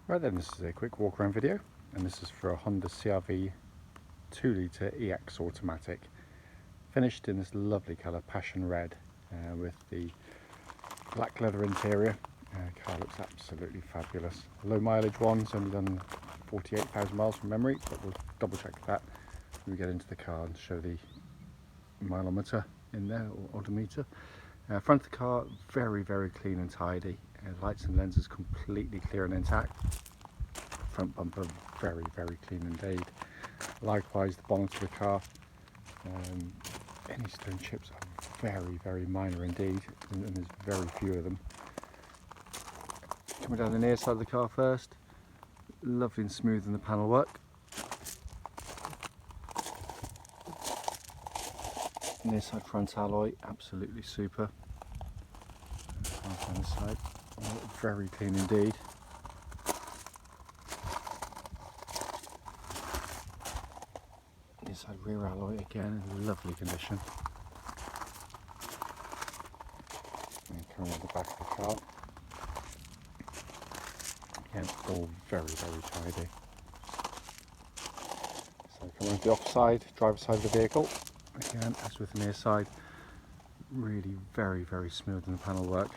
Right then, this is a quick walk around video, and this is for a Honda CR-V 2-litre EX automatic, finished in this lovely colour, passion red, with the black leather interior. Car looks absolutely fabulous. Low mileage one, it's only done 48,000 miles from memory, but we'll double check that when we get into the car and show the mileometer in there, or odometer. Front of the car, very clean and tidy. Lights and lenses completely clear and intact. Front bumper, very clean indeed. Likewise, the bonnet of the car, any stone chips are very minor indeed, and there's very few of them. Coming down the near side of the car first, lovely and smooth in the panel work. Near side front alloy, absolutely super. On the side, very clean indeed. Near side rear alloy, again in lovely condition. And coming on the back of the car, again all very tidy. So coming on the offside, driver's side of the vehicle, again as with the near side, really very smooth in the panel work.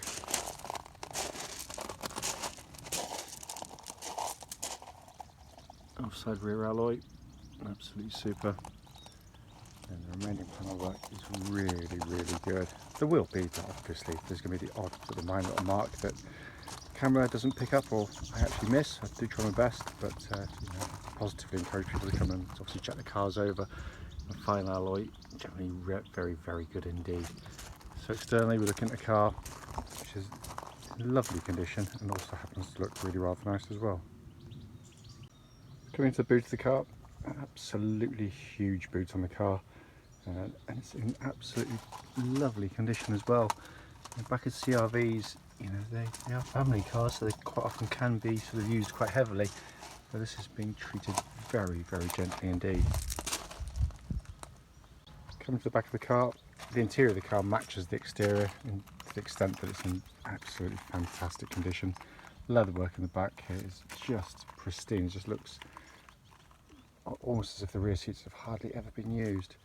Offside rear alloy, absolutely super, and the remaining panel work is really good. There will be, obviously, there's going to be the odd sort of minor little mark that camera doesn't pick up or I actually miss. I do try my best, but positively encourage people to come and obviously check the cars over. The fine alloy, generally very good indeed. So externally we're looking at a car which is in lovely condition and also happens to look really rather nice as well. Coming into the boot of the car, absolutely huge boot on the car, and it's in absolutely lovely condition as well. And back at CR-Vs, they are family cars, so they quite often can be sort of used quite heavily, but this is being treated very gently indeed. Coming to the back of the car, the interior of the car matches the exterior to the extent that it's in absolutely fantastic condition. Leatherwork in the back here is just pristine, it just looks almost as if the rear seats have hardly ever been used.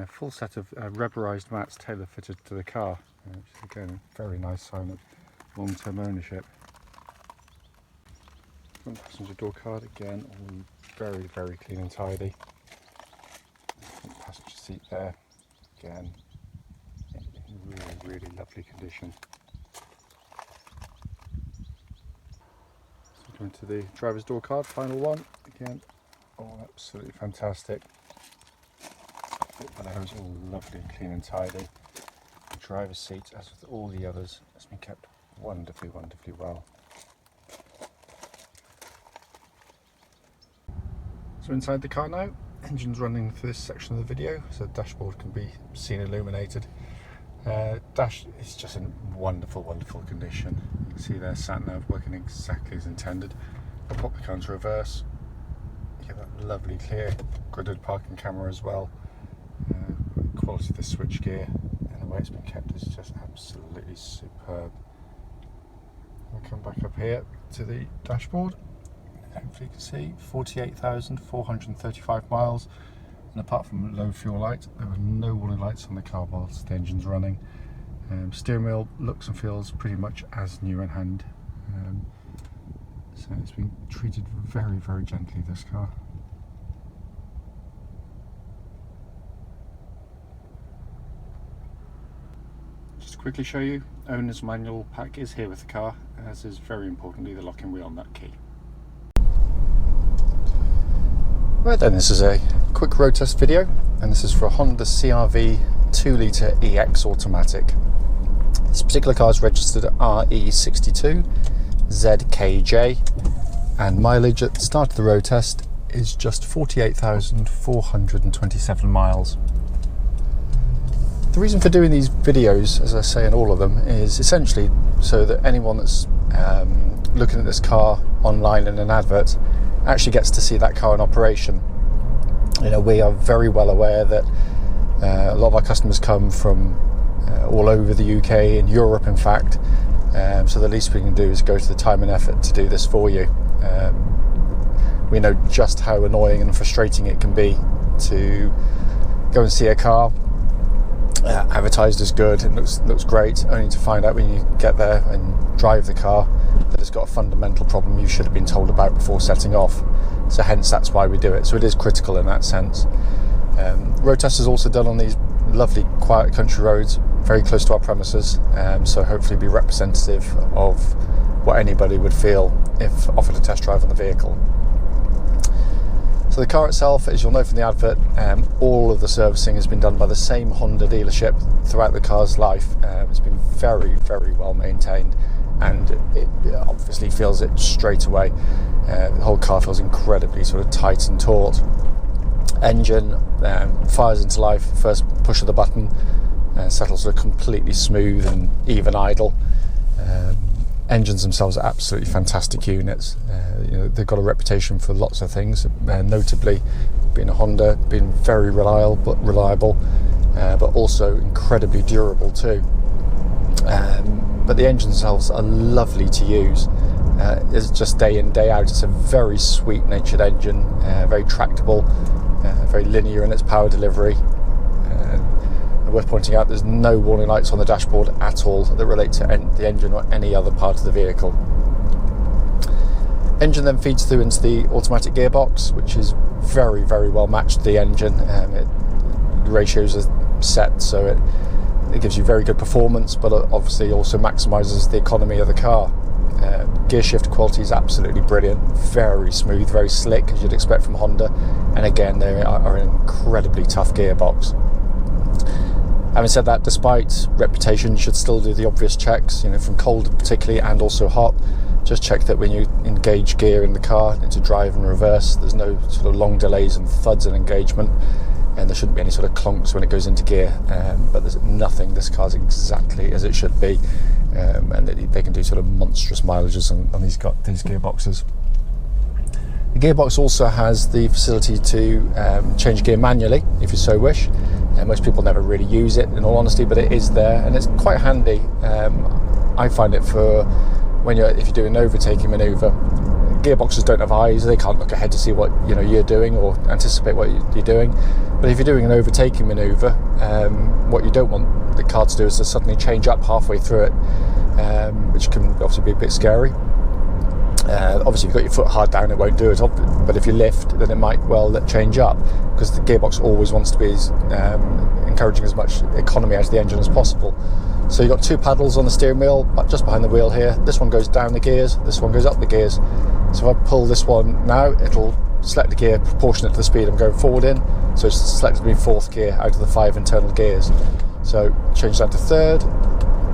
Full set of rubberized mats tailor fitted to the car, which is again a very nice sign of long-term ownership. Front passenger door card, again all very clean and tidy. Front passenger seat there, again in really lovely condition. So going to the driver's door card, final one, again all absolutely fantastic. The below is all lovely and clean and tidy. The driver's seat, as with all the others, has been kept wonderfully well. So inside the car now, engine's running for this section of the video, so the dashboard can be seen illuminated. Dash is just in wonderful condition. You can see there sat nav working exactly as intended. I'll pop the car into reverse. You get that lovely clear gridded parking camera as well. Quality of the switch gear and the way it's been kept is just absolutely superb. We'll come back up here to the dashboard. Hopefully you can see 48,435 miles, and apart from low fuel light, there were no warning lights on the car whilst the engine's running. Steering wheel looks and feels pretty much as new in hand, so it's been treated very gently, this car. Just to quickly show you, owner's manual pack is here with the car, as is very importantly the locking wheel nut key. Right then, this is a quick road test video, and this is for a Honda CR-V 2-litre EX automatic. This particular car is registered at RE62ZKJ, and mileage at the start of the road test is just 48,427 miles. The reason for doing these videos, as I say in all of them, is essentially so that anyone that's looking at this car online in an advert actually gets to see that car in operation. We are very well aware that a lot of our customers come from all over the UK and Europe, in fact, So the least we can do is go to the time and effort to do this for you. We know just how annoying and frustrating it can be to go and see a car advertised as good, it looks great, only to find out when you get there and drive the car that it's got a fundamental problem you should have been told about before setting off. So hence that's why we do it. So it is critical in that sense. Road test is also done on these lovely quiet country roads very close to our premises, so hopefully be representative of what anybody would feel if offered a test drive on the vehicle. So the car itself, as you'll know from the advert, all of the servicing has been done by the same Honda dealership throughout the car's life. It's been very, very well maintained, and it obviously feels it straight away. The whole car feels incredibly sort of tight and taut. Engine fires into life, first push of the button, settles sort of completely smooth and even idle. Engines themselves are absolutely fantastic units. They've got a reputation for lots of things, notably being a Honda, being very reliable, but also incredibly durable too. But the engines themselves are lovely to use. It's just day in, day out. It's a very sweet-natured engine, very tractable, very linear in its power delivery. Worth pointing out, there's no warning lights on the dashboard at all that relate to the engine or any other part of the vehicle. Engine then feeds through into the automatic gearbox, which is very, very well matched to the engine. The ratios are set so it gives you very good performance, but obviously also maximises the economy of the car. Gear shift quality is absolutely brilliant, very smooth, very slick, as you'd expect from Honda, and again they are an incredibly tough gearbox. Having said that, despite reputation, you should still do the obvious checks, from cold particularly, and also hot. Just check that when you engage gear in the car into drive and reverse, there's no sort of long delays and thuds in engagement, and there shouldn't be any sort of clunks when it goes into gear. But there's nothing. This car's exactly as it should be, and they can do sort of monstrous mileages on these gearboxes. The gearbox also has the facility to change gear manually if you so wish. Most people never really use it, in all honesty, but it is there and it's quite handy. I find it for if you're doing an overtaking manoeuvre. Gearboxes don't have eyes; they can't look ahead to see what you're doing or anticipate what you're doing. But if you're doing an overtaking manoeuvre, what you don't want the car to do is to suddenly change up halfway through it, which can obviously be a bit scary. Obviously, if you've got your foot hard down, it won't do it. But if you lift, then it might well change up, because the gearbox always wants to be encouraging as much economy out of the engine as possible. So you've got two paddles on the steering wheel, just behind the wheel here. This one goes down the gears, this one goes up the gears. So if I pull this one now, it'll select the gear proportionate to the speed I'm going forward in. So it's selected me fourth gear out of the 5 internal gears. So change down to third,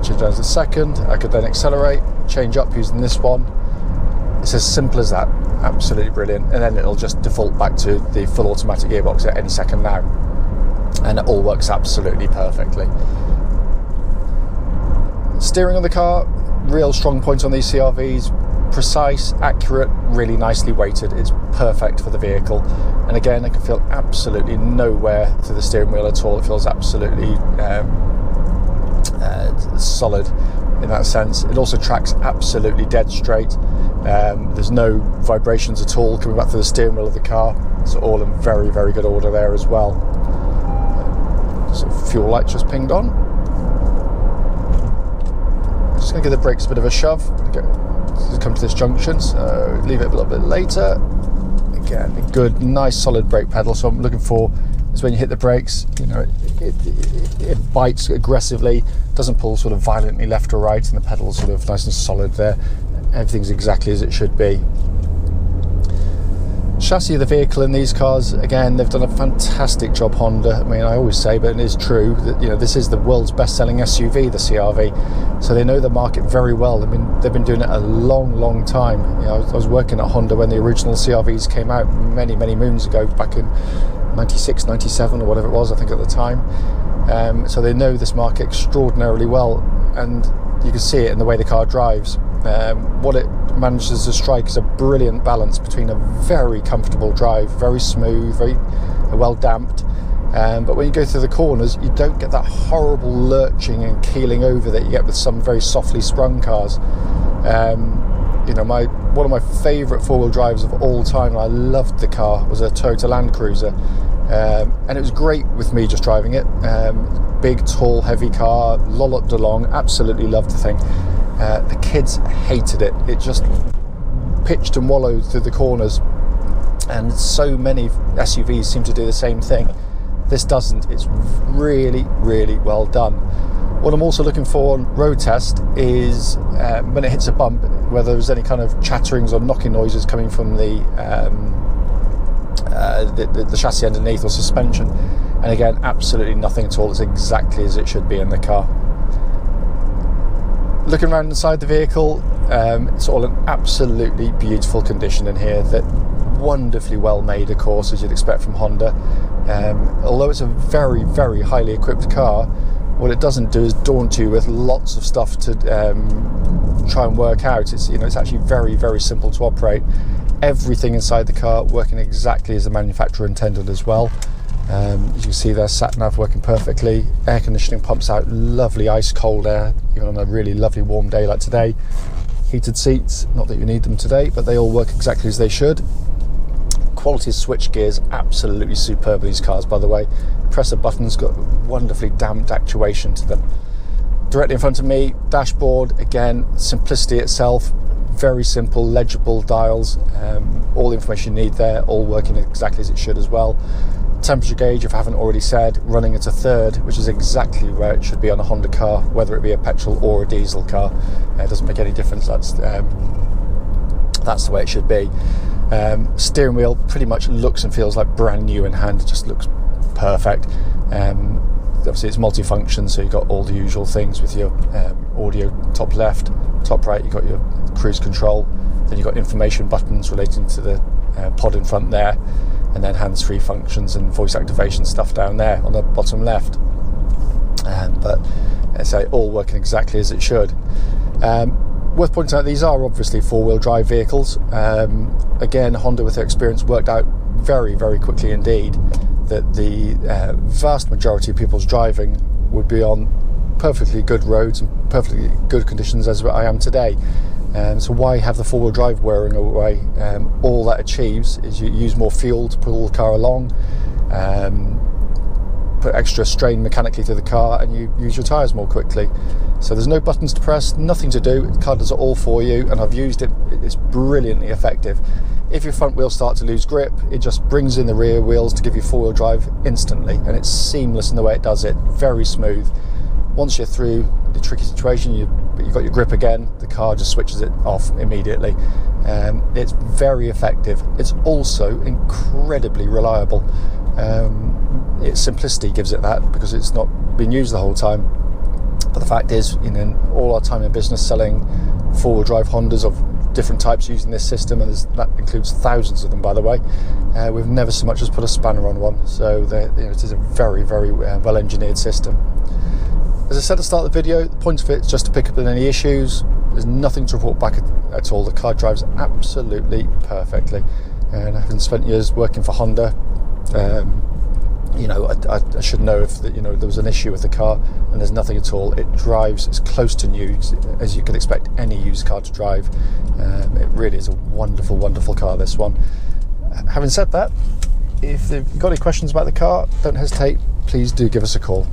change down to second. I could then accelerate, change up using this one. It's as simple as that. Absolutely brilliant. And then it'll just default back to the full automatic gearbox at any second now, and it all works absolutely perfectly. Steering on the car, real strong points on these CR-Vs. Precise, accurate, really nicely weighted. It's perfect for the vehicle. And again, I can feel absolutely no wear through the steering wheel at all. It feels absolutely solid in that sense. It also tracks absolutely dead straight. There's no vibrations at all coming back through the steering wheel of the car. It's all in very, very good order there as well. So fuel light just pinged on. Just going to give the brakes a bit of a shove. To come to this junction, so leave it a little bit later. Again, a good, nice, solid brake pedal. So I'm looking for is when you hit the brakes, it bites aggressively, doesn't pull sort of violently left or right, and the pedal's sort of nice and solid there. Everything's exactly as it should be. Chassis of the vehicle in these cars, again, they've done a fantastic job, Honda. I mean, I always say, but it is true that this is the world's best-selling SUV, the CR-V. So they know the market very well. I mean, they've been doing it a long, long time. I was working at Honda when the original CR-Vs came out many, many moons ago, back in 96, 97 or whatever it was, I think at the time. So they know this market extraordinarily well, and you can see it in the way the car drives. What it manages to strike is a brilliant balance between a very comfortable drive, very smooth, very well damped, but when you go through the corners, you don't get that horrible lurching and keeling over that you get with some very softly sprung cars. You know, one of my favourite four-wheel drives of all time, and I loved the car, was a Toyota Land Cruiser, and it was great with me just driving it. Big, tall, heavy car, lolloped along, absolutely loved the thing. The kids hated it. It just pitched and wallowed through the corners, and so many SUVs seem to do the same thing. This doesn't. It's really, really well done. What I'm also looking for on road test is when it hits a bump, whether there's any kind of chatterings or knocking noises coming from the chassis underneath or suspension. And again, absolutely nothing at all. It's exactly as it should be in the car. Looking around inside the vehicle, it's all in absolutely beautiful condition in here. That wonderfully well made, of course, as you'd expect from Honda. Although it's a very, very highly equipped car, what it doesn't do is daunt you with lots of stuff to try and work out. It's, you know, it's actually very, very simple to operate. Everything inside the car working exactly as the manufacturer intended as well. As you can see there, sat nav working perfectly. Air conditioning pumps out lovely ice cold air, even on a really lovely warm day like today. Heated seats, not that you need them today, but they all work exactly as they should. Quality switch gears, absolutely superb in these cars, by the way. Press a button's got wonderfully damped actuation to them. Directly in front of me, dashboard, again, simplicity itself, very simple, legible dials, all the information you need there, all working exactly as it should as well. Temperature gauge, if I haven't already said, running at a third, which is exactly where it should be on a Honda car, whether it be a petrol or a diesel car. It doesn't make any difference. That's the way it should be. Steering wheel pretty much looks and feels like brand new in hand. It just looks perfect. Obviously it's multifunction, so you've got all the usual things with your audio top left, top right, you've got your cruise control, then you've got information buttons relating to the pod in front there, and then hands-free functions and voice activation stuff down there on the bottom left. But as I say, all working exactly as it should. Worth pointing out, these are obviously four-wheel drive vehicles. Again, Honda, with their experience, worked out very, very quickly indeed that the vast majority of people's driving would be on perfectly good roads and perfectly good conditions as I am today. So why have the four-wheel drive wearing away? All that achieves is you use more fuel to pull the car along, put extra strain mechanically to the car, and you use your tyres more quickly. So there's no buttons to press, nothing to do. The car does it all for you, and I've used it. It's brilliantly effective. If your front wheels start to lose grip, it just brings in the rear wheels to give you four-wheel drive instantly, and it's seamless in the way it does it. Very smooth. Once you're through the tricky situation, you've got your grip again, the car just switches it off immediately. It's very effective. It's also incredibly reliable. Its simplicity gives it that, because it's not been used the whole time. But the fact is, in all our time in business selling four-wheel drive Hondas of different types using this system, and that includes thousands of them, by the way, we've never so much as put a spanner on one. So it is a very, very well engineered system. As I said at the start of the video, the point of it is just to pick up on any issues. There's nothing to report back at all. The car drives absolutely perfectly, and having spent years working for Honda, I should know if there was an issue with the car, and there's nothing at all. It drives as close to new as you could expect any used car to drive. It really is a wonderful, wonderful car, this one. Having said that, if you've got any questions about the car, don't hesitate. Please do give us a call.